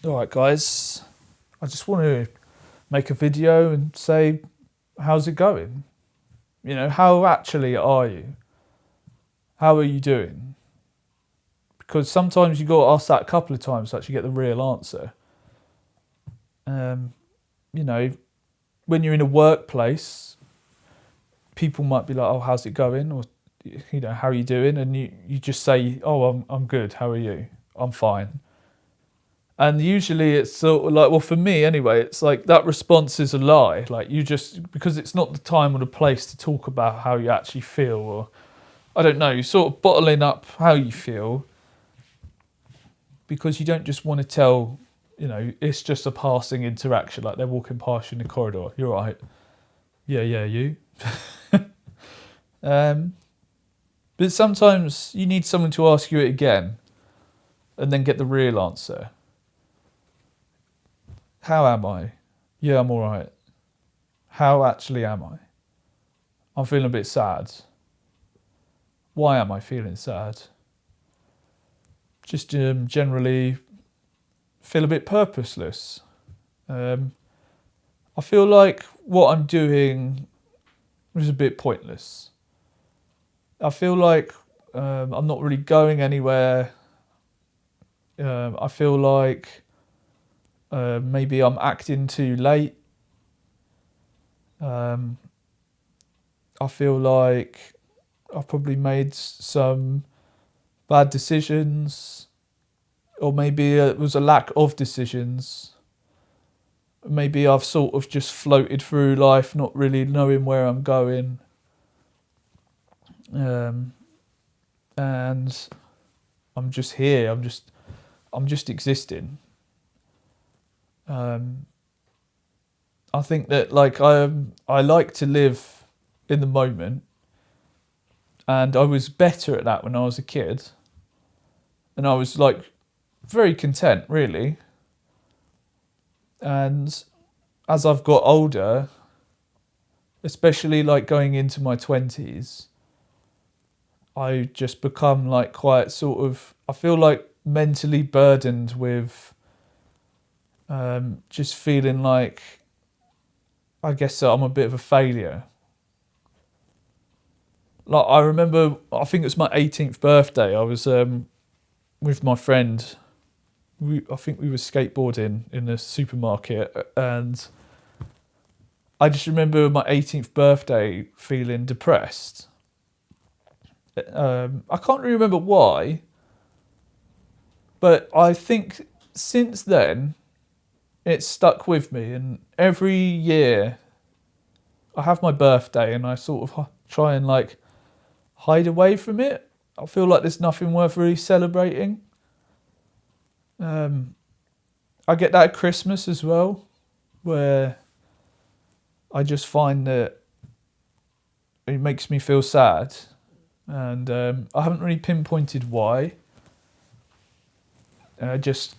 Alright guys, I just want to make a video and say, how's it going? You know, how actually are you? How are you doing? Because sometimes you got to ask that a couple of times to actually get the real answer. You know, when you're in a workplace, people might be like, oh, how's it going? Or, you know, how are you doing? And you just say, oh, I'm good. How are you? I'm fine. And usually it's sort of like, well, for me anyway, it's like that response is a lie. Like you just, because it's not the time or the place to talk about how you actually feel, or I don't know, you're sort of bottling up how you feel because you don't just want to tell, you know, it's just a passing interaction. Like they're walking past you in the corridor. You're right. Yeah, you. But sometimes you need someone to ask you it again and then get the real answer. How am I? Yeah, I'm all right. How actually am I? I'm feeling a bit sad. Why am I feeling sad? Just generally feel a bit purposeless. I feel like what I'm doing is a bit pointless. I feel like I'm not really going anywhere. I feel like maybe I'm acting too late. I feel like I've probably made some bad decisions, or maybe it was a lack of decisions. Maybe I've sort of just floated through life, not really knowing where I'm going. And I'm just here. I'm just existing. I think that like I like to live in the moment, and I was better at that when I was a kid, and I was like very content really. And as I've got older, especially like going into my 20s, I just become like quite sort of, I feel like mentally burdened with just feeling like, I guess I'm a bit of a failure. Like I remember, I think it was my 18th birthday. I was with my friend. I think we were skateboarding in a supermarket, and I just remember my 18th birthday feeling depressed. I can't really remember why, but I think since then it's stuck with me, and every year I have my birthday and I sort of try and like hide away from it. I feel like there's nothing worth really celebrating. I get that at Christmas as well, where I just find that it makes me feel sad, and I haven't really pinpointed why. Just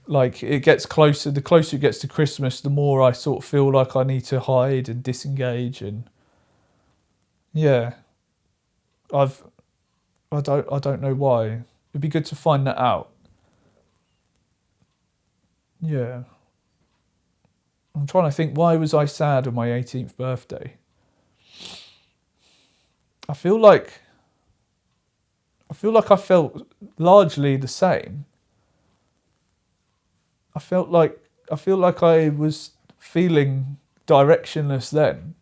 like it gets closer, the closer it gets to Christmas, the more I sort of feel like I need to hide and disengage, and yeah, I've I don't know why. It'd be good to find that out. Yeah. I'm trying to think, why was I sad on my 18th birthday? I feel like I felt largely the same. I feel like I was feeling directionless then.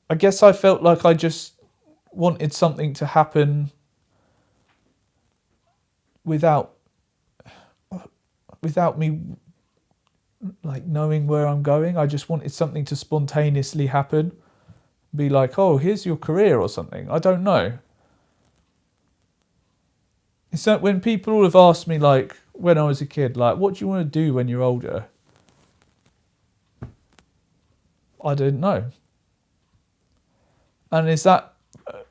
I guess I felt like I just wanted something to happen without me like knowing where I'm going. I just wanted something to spontaneously happen. Be like, oh, here's your career or something. I don't know. It's that when people have asked me, like, when I was a kid, like, what do you want to do when you're older? I didn't know. And is that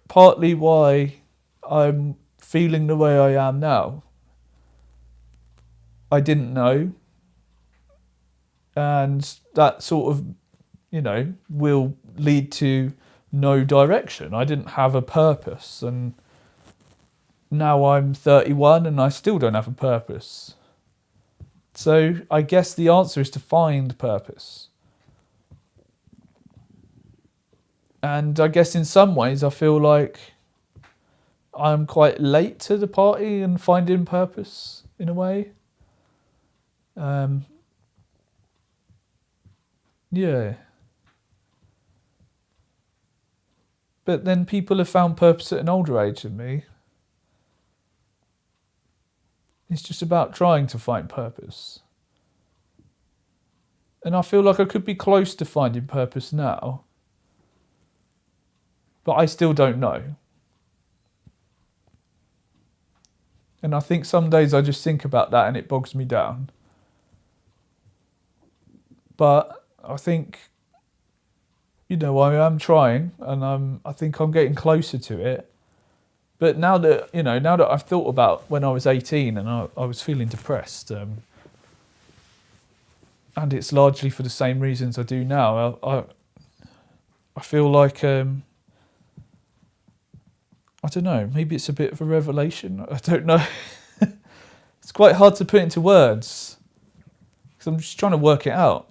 partly why I'm feeling the way I am now? I didn't know. And that sort of, you know, will lead to no direction. I didn't have a purpose. And now I'm 31 and I still don't have a purpose. So I guess the answer is to find purpose. And I guess in some ways I feel like I'm quite late to the party and finding purpose in a way. Yeah. But then people have found purpose at an older age than me. It's just about trying to find purpose. And I feel like I could be close to finding purpose now. But I still don't know. And I think some days I just think about that and it bogs me down. But I think, I am trying and I think I'm getting closer to it. But now that I've thought about when I was 18 and I was feeling depressed, and it's largely for the same reasons I do now, I feel like, I don't know, maybe it's a bit of a revelation. I don't know. It's quite hard to put into words because I'm just trying to work it out.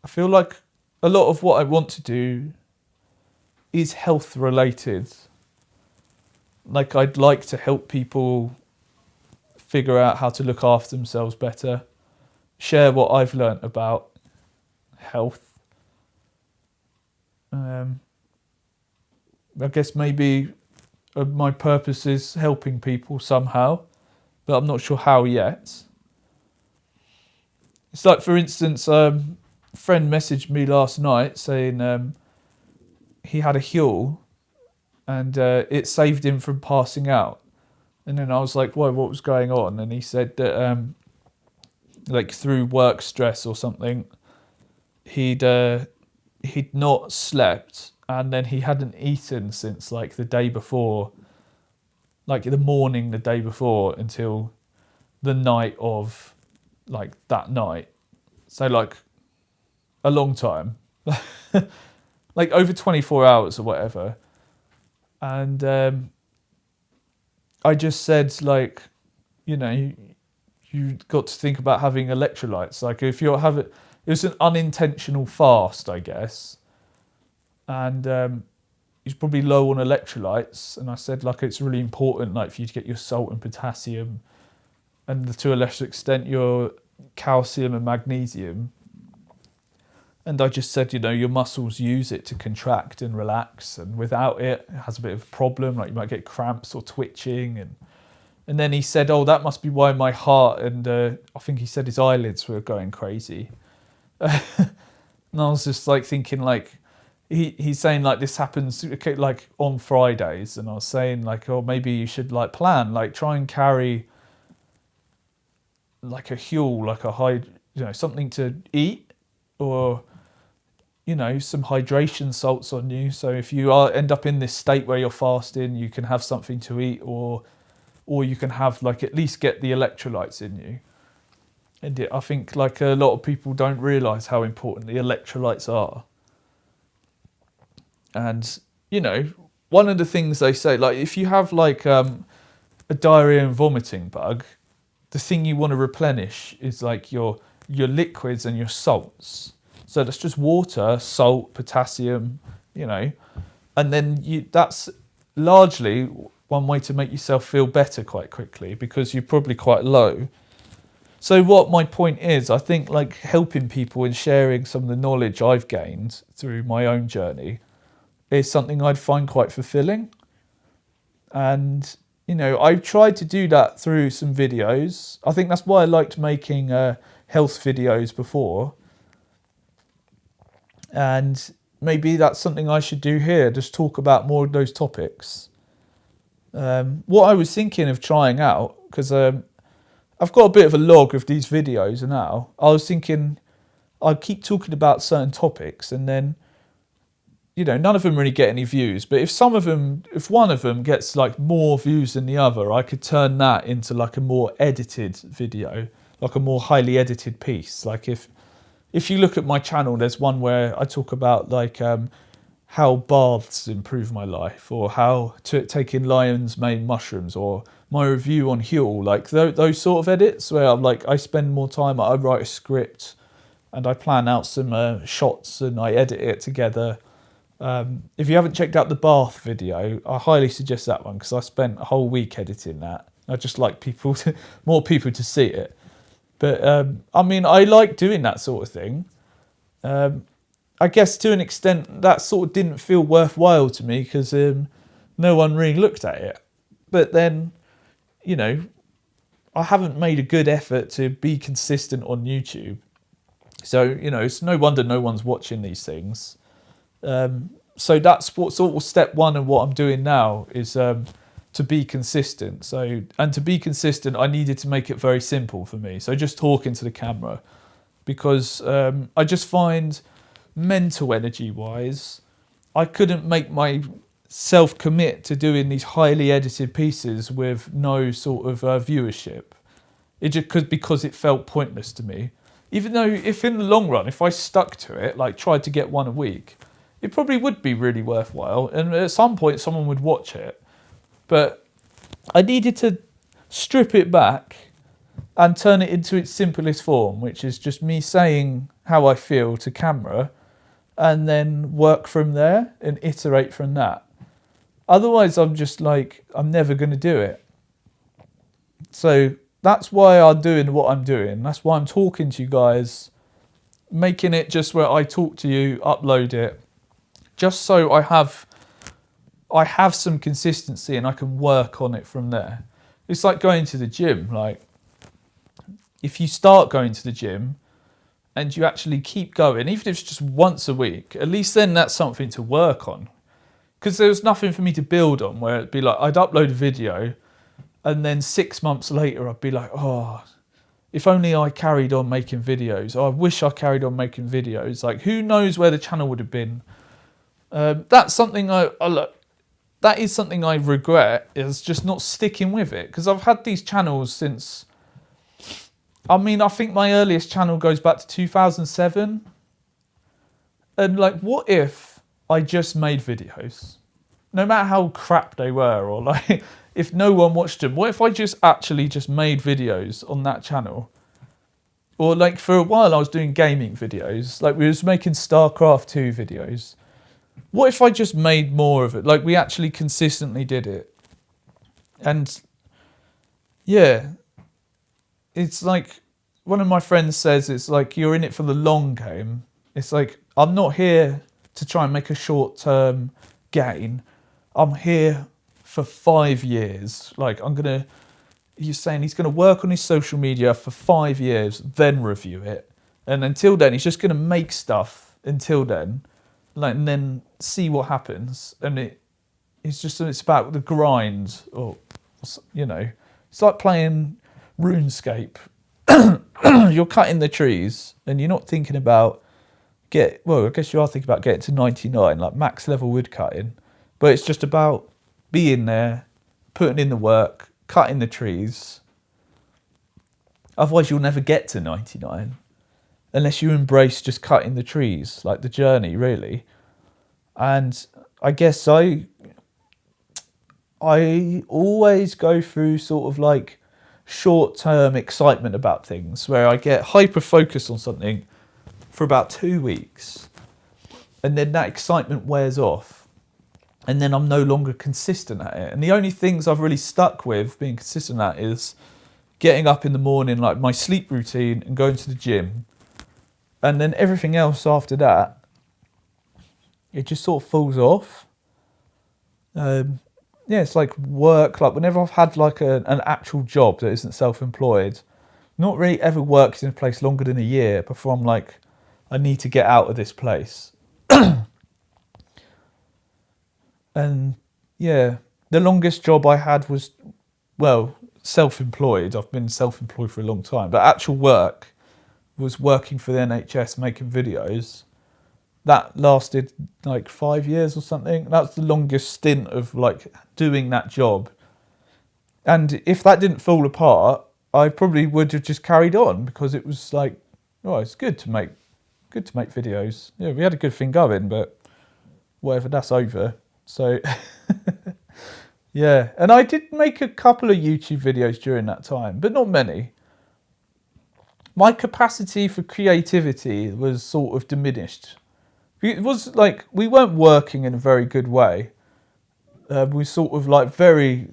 I feel like a lot of what I want to do is health related. Like I'd like to help people figure out how to look after themselves better, share what I've learnt about health. I guess maybe my purpose is helping people somehow, but I'm not sure how yet. It's like, for instance, a friend messaged me last night saying he had a Huel and it saved him from passing out. And then I was like, whoa, what was going on? And he said that like through work stress or something, he'd not slept and then he hadn't eaten since like the day before, like the morning the day before until the night of like that night. So like a long time. Like over 24 hours or whatever. And I just said, like, you got to think about having electrolytes. Like if you're having, it was an unintentional fast, I guess. And he's probably low on electrolytes. And I said, like, it's really important, like, for you to get your salt and potassium and to a lesser extent your calcium and magnesium. And I just said, your muscles use it to contract and relax. And without it, it has a bit of a problem. Like you might get cramps or twitching. And then he said, oh, that must be why my heart and I think he said his eyelids were going crazy. And I was just like thinking, like, he's saying like this happens like on Fridays. And I was saying like, oh, maybe you should like plan, like try and carry like a Huel, like a high, something to eat or, some hydration salts on you. So if you end up in this state where you're fasting, you can have something to eat or you can have like at least get the electrolytes in you. And I think like a lot of people don't realise how important the electrolytes are. And, one of the things they say, like if you have like a diarrhea and vomiting bug, the thing you want to replenish is like your liquids and your salts. So that's just water, salt, potassium, and then that's largely one way to make yourself feel better quite quickly because you're probably quite low. So what my point is, I think like helping people and sharing some of the knowledge I've gained through my own journey is something I'd find quite fulfilling. And, I've tried to do that through some videos. I think that's why I liked making health videos before. And maybe that's something I should do here, just talk about more of those topics. What I was thinking of trying out, because I've got a bit of a log of these videos now, I was thinking I'd keep talking about certain topics and then, none of them really get any views. But if one of them gets like more views than the other, I could turn that into like a more edited video, like a more highly edited piece. Like if you look at my channel, there's one where I talk about like how baths improve my life, or how to take in lion's mane mushrooms, or my review on Huel, like those sort of edits where I'm like, I spend more time, I write a script and I plan out some shots and I edit it together. If you haven't checked out the bath video, I highly suggest that one, because I spent a whole week editing that. I just like more people to see it. But I mean, I like doing that sort of thing. I guess to an extent that sort of didn't feel worthwhile to me, because no one really looked at it. But then, you know, I haven't made a good effort to be consistent on YouTube. So, you know, it's no wonder no one's watching these things. So that's what sort of step one of what I'm doing now is to be consistent. So, and to be consistent, I needed to make it very simple for me. So just talking to the camera, because I just find mental energy wise, I couldn't make myself commit to doing these highly edited pieces with no sort of viewership. It just because it felt pointless to me. Even though if in the long run, if I stuck to it, like tried to get one a week, it probably would be really worthwhile. And at some point someone would watch it. But I needed to strip it back and turn it into its simplest form, which is just me saying how I feel to camera and then work from there and iterate from that. Otherwise, I'm just like, I'm never going to do it. So that's why I'm doing what I'm doing. That's why I'm talking to you guys, making it just where I talk to you, upload it, just so I have some consistency and I can work on it from there. It's like going to the gym. Like, if you start going to the gym and you actually keep going, even if it's just once a week, at least then that's something to work on. Because there was nothing for me to build on, where it'd be like, I'd upload a video and then 6 months later I'd be like, oh, if only I carried on making videos. Oh, I wish I carried on making videos. Like, who knows where the channel would have been. That's something that is something I regret, is just not sticking with it. Because I've had these channels since, I mean, I think my earliest channel goes back to 2007. And like, what if I just made videos? No matter how crap they were, or like, if no one watched them, what if I just actually just made videos on that channel? Or like, for a while I was doing gaming videos. Like, we was making StarCraft 2 videos. What if I just made more of it? Like, we actually consistently did it. And yeah, it's like, one of my friends says, it's like, you're in it for the long game. It's like, I'm not here to try and make a short-term gain. I'm here for 5 years. Like, he's saying he's going to work on his social media for 5 years, then review it. And until then, he's just going to make stuff until then. Like, and then see what happens. And it's about the grind, or, you know, it's like playing RuneScape. You're cutting the trees and you're not thinking about I guess you are thinking about getting to 99, like max level wood cutting, but it's just about being there, putting in the work, cutting the trees. Otherwise you'll never get to 99. Unless you embrace just cutting the trees, like the journey, really. And I guess I always go through sort of like short-term excitement about things, where I get hyper-focused on something for about 2 weeks, and then that excitement wears off, and then I'm no longer consistent at it. And the only things I've really stuck with being consistent at is getting up in the morning, like my sleep routine, and going to the gym. And then everything else after that, it just sort of falls off. It's like work. Like, whenever I've had like an actual job that isn't self-employed, not really ever worked in a place longer than a year before I'm like, I need to get out of this place. And yeah, the longest job I had was, well, self-employed. I've been self-employed for a long time, but actual work was working for the NHS, making videos. That lasted like 5 years or something. That's the longest stint of like doing that job. And if that didn't fall apart, I probably would have just carried on, because it was like, oh, it's good to make videos. Yeah, we had a good thing going, but whatever, that's over. So yeah, and I did make a couple of YouTube videos during that time, but not many. My capacity for creativity was sort of diminished. It was like we weren't working in a very good way. We sort of like very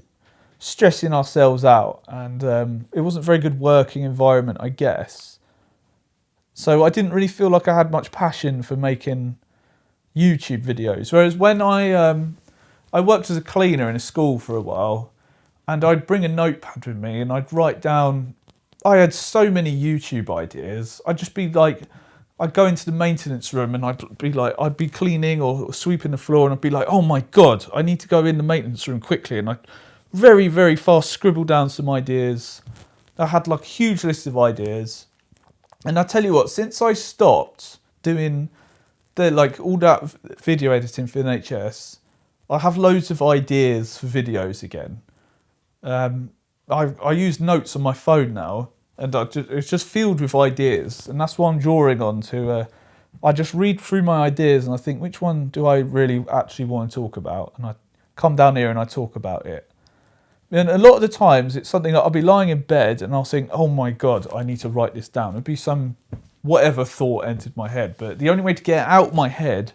stressing ourselves out, and it wasn't a very good working environment, I guess. So I didn't really feel like I had much passion for making YouTube videos. Whereas when I worked as a cleaner in a school for a while, and I'd bring a notepad with me and I'd write down. I had so many YouTube ideas. I'd just be like, I'd go into the maintenance room and I'd be cleaning or sweeping the floor, and I'd be like, oh my God, I need to go in the maintenance room quickly. And I'd very, very fast scribble down some ideas. I had like a huge list of ideas. And I tell you what, since I stopped doing all that video editing for NHS, I have loads of ideas for videos again. I use notes on my phone now, and it's just filled with ideas, and that's what I'm drawing on to. I just read through my ideas and I think, which one do I really actually want to talk about? And I come down here and I talk about it. And a lot of the times it's something that I'll be lying in bed and I'll think, oh my God, I need to write this down. It'd be some whatever thought entered my head, but the only way to get it out my head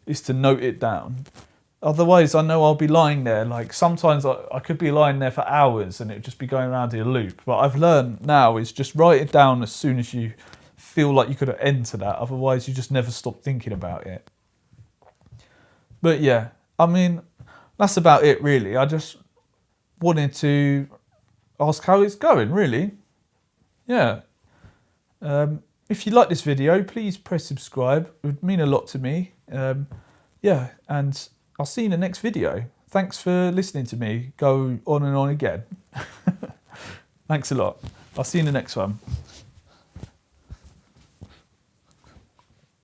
is to note it down. Otherwise, I know I'll be lying there. Like sometimes I could be lying there for hours and it'd just be going around in a loop. But I've learned now is just write it down as soon as you feel like you could enter that. Otherwise, you just never stop thinking about it. But yeah, I mean, that's about it really. I just wanted to ask how it's going, really. Yeah. If you like this video, please press subscribe. It would mean a lot to me. Yeah, and I'll see you in the next video. Thanks for listening to me go on and on again. Thanks a lot. I'll see you in the next one.